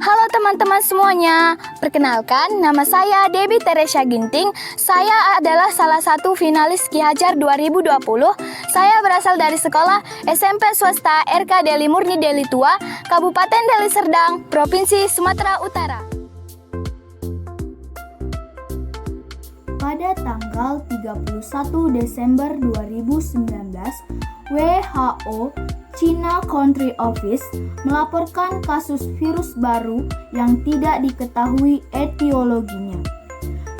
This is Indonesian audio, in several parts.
Halo teman-teman semuanya, perkenalkan nama saya Debbie Teresia Ginting. Saya adalah salah satu finalis Ki Hajar 2020. Saya berasal dari sekolah SMP swasta RK Deli Murni Deli Tua, Kabupaten Deli Serdang, Provinsi Sumatera Utara. Pada tanggal 31 Desember 2019, WHO China Country Office melaporkan kasus virus baru yang tidak diketahui etiologinya.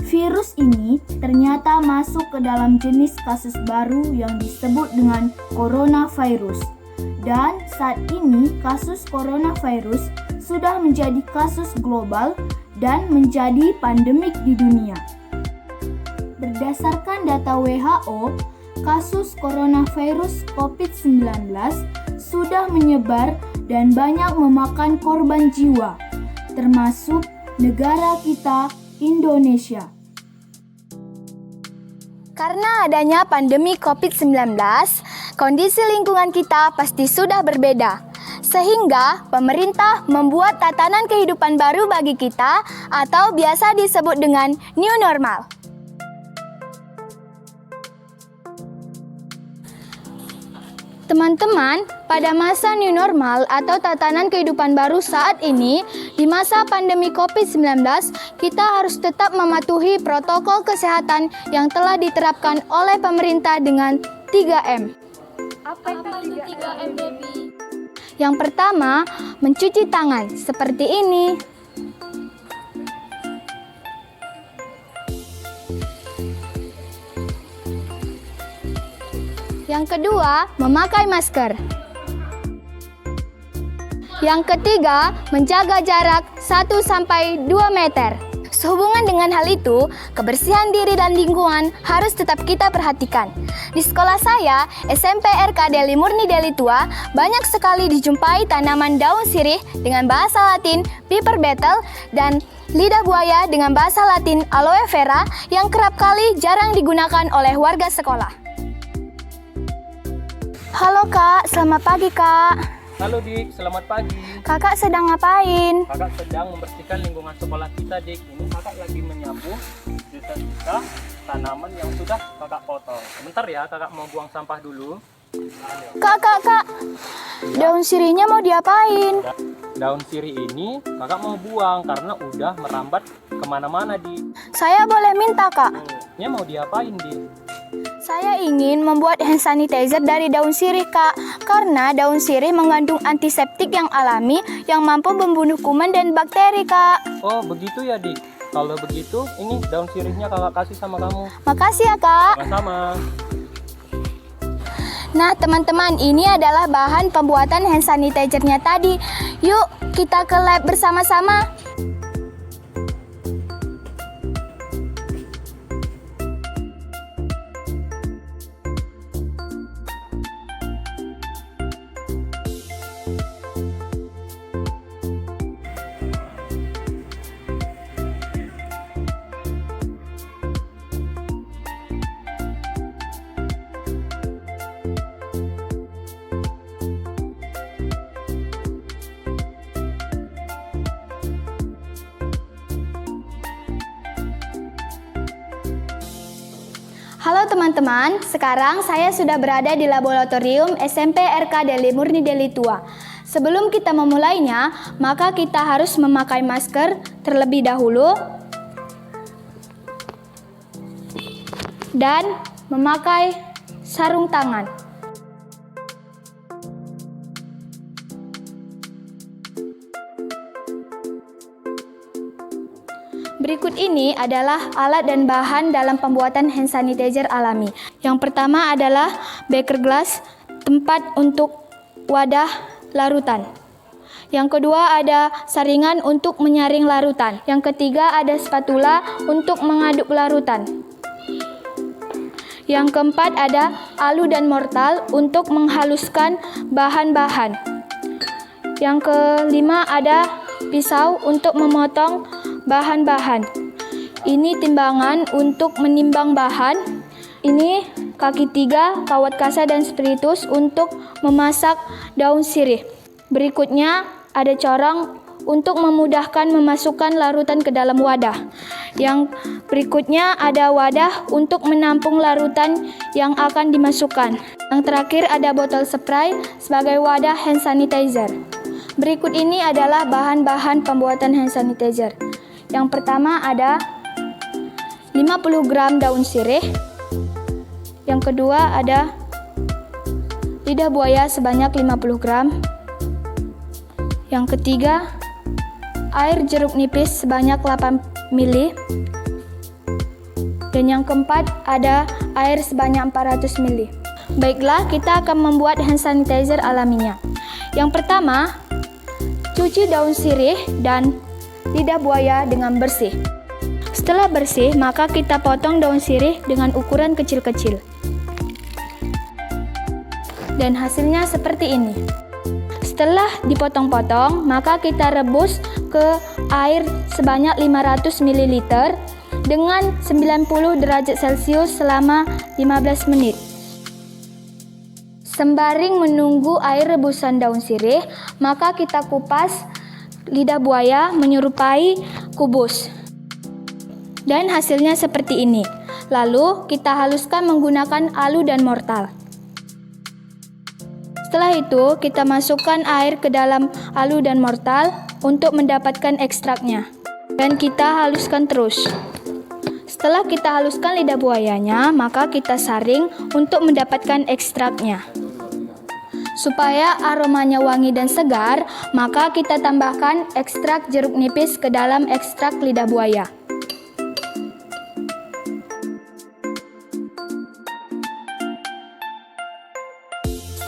Virus ini ternyata masuk ke dalam jenis kasus baru yang disebut dengan coronavirus. Dan saat ini kasus coronavirus sudah menjadi kasus global dan menjadi pandemik di dunia. Berdasarkan data WHO, kasus coronavirus COVID-19 sudah menyebar dan banyak memakan korban jiwa, termasuk negara kita, Indonesia. Karena adanya pandemi COVID-19, kondisi lingkungan kita pasti sudah berbeda. Sehingga pemerintah membuat tatanan kehidupan baru bagi kita atau biasa disebut dengan new normal. Teman-teman, pada masa new normal atau tatanan kehidupan baru saat ini, di masa pandemi COVID-19, kita harus tetap mematuhi protokol kesehatan yang telah diterapkan oleh pemerintah dengan 3M. Apa itu 3M, Debbie? Yang pertama, mencuci tangan seperti ini. Yang kedua, memakai masker. Yang ketiga, menjaga jarak 1-2 meter. Sehubungan dengan hal itu, kebersihan diri dan lingkungan harus tetap kita perhatikan. Di sekolah saya, SMP RK Deli Murni Deli Tua, banyak sekali dijumpai tanaman daun sirih dengan bahasa Latin Piper beetle dan lidah buaya dengan bahasa Latin aloe vera yang kerap kali jarang digunakan oleh warga sekolah. Halo Kak, selamat pagi Kak. Halo Dik, selamat pagi. Kakak sedang ngapain? Kakak sedang membersihkan lingkungan sekolah kita, Dik. Ini kakak lagi menyapu sisa-sisa tanaman yang sudah kakak potong. Sebentar ya, kakak mau buang sampah dulu. Kak, daun sirihnya mau diapain? Daun sirih ini kakak mau buang karena udah merambat kemana-mana, Dik. Saya boleh minta Kak? Ini mau diapain, Dik? Saya ingin membuat hand sanitizer dari daun sirih Kak, karena daun sirih mengandung antiseptik yang alami yang mampu membunuh kuman dan bakteri Kak. Oh, begitu ya, Dik. Kalau begitu, ini daun sirihnya kakak kasih sama kamu. Makasih ya Kak. Sama-sama. Nah teman-teman, ini adalah bahan pembuatan hand sanitizer-nya tadi. Yuk kita ke lab bersama-sama. Halo teman-teman, sekarang saya sudah berada di laboratorium SMP RK Deli Murni Deli Tua. Sebelum kita memulainya, maka kita harus memakai masker terlebih dahulu dan memakai sarung tangan. Berikut ini adalah alat dan bahan dalam pembuatan hand sanitizer alami. Yang pertama adalah beker glass, tempat untuk wadah larutan. Yang kedua ada saringan untuk menyaring larutan. Yang ketiga ada spatula untuk mengaduk larutan. Yang keempat ada alu dan mortal untuk menghaluskan bahan-bahan. Yang kelima ada pisau untuk memotong bahan-bahan. Ini timbangan untuk menimbang bahan. Ini kaki 3, kawat kasa dan spiritus untuk memasak daun sirih. Berikutnya ada corong untuk memudahkan memasukkan larutan ke dalam wadah. Yang berikutnya ada wadah untuk menampung larutan yang akan dimasukkan. Yang terakhir ada botol spray sebagai wadah hand sanitizer. Berikut ini adalah bahan-bahan pembuatan hand sanitizer. Yang pertama ada 50 gram daun sirih. Yang kedua ada lidah buaya sebanyak 50 gram. Yang ketiga, air jeruk nipis sebanyak 8 ml. Dan yang keempat, ada air sebanyak 400 ml. Baiklah, kita akan membuat hand sanitizer alaminya. Yang pertama, cuci daun sirih dan lidah buaya dengan bersih. Setelah bersih, maka kita potong daun sirih dengan ukuran kecil-kecil. Dan hasilnya seperti ini. Setelah dipotong-potong, maka kita rebus ke air sebanyak 500 ml dengan 90 derajat Celcius selama 15 menit. Sembari menunggu air rebusan daun sirih, maka kita kupas lidah buaya menyerupai kubus. Dan hasilnya seperti ini. Lalu kita haluskan menggunakan alu dan mortal. Setelah itu, kita masukkan air ke dalam alu dan mortal untuk mendapatkan ekstraknya. Dan kita haluskan terus. Setelah kita haluskan lidah buayanya, maka kita saring untuk mendapatkan ekstraknya. Supaya aromanya wangi dan segar, maka kita tambahkan ekstrak jeruk nipis ke dalam ekstrak lidah buaya.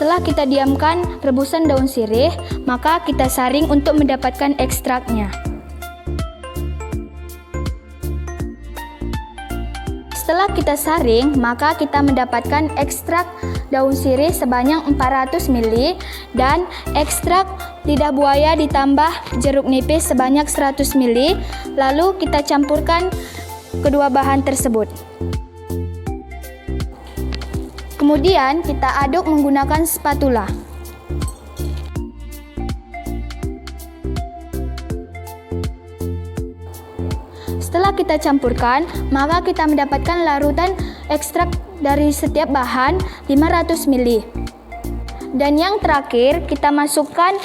Setelah kita diamkan rebusan daun sirih, maka kita saring untuk mendapatkan ekstraknya. Setelah kita saring, maka kita mendapatkan ekstrak daun sirih sebanyak 400 ml dan ekstrak lidah buaya ditambah jeruk nipis sebanyak 100 ml. Lalu kita campurkan kedua bahan tersebut. Kemudian kita aduk menggunakan spatula. Setelah kita campurkan, maka kita mendapatkan larutan ekstrak dari setiap bahan 500 ml. Dan yang terakhir, kita masukkan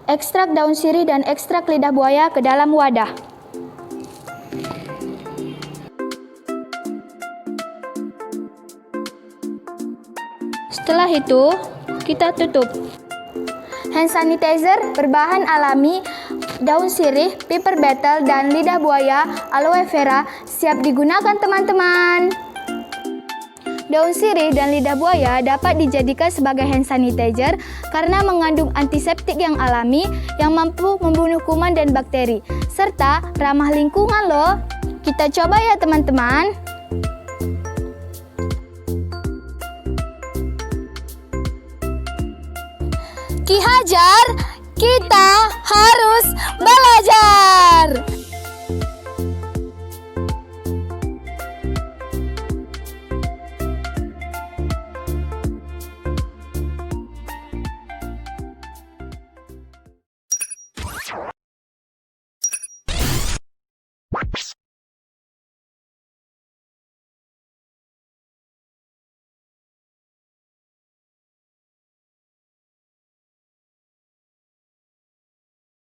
ekstrak daun sirih dan ekstrak lidah buaya ke dalam wadah. Setelah itu, kita tutup. Hand sanitizer berbahan alami, daun sirih, pepper betel, dan lidah buaya aloe vera siap digunakan teman-teman. Daun sirih dan lidah buaya dapat dijadikan sebagai hand sanitizer karena mengandung antiseptik yang alami yang mampu membunuh kuman dan bakteri, serta ramah lingkungan loh. Kita coba ya teman-teman. Ki Hajar, kita harus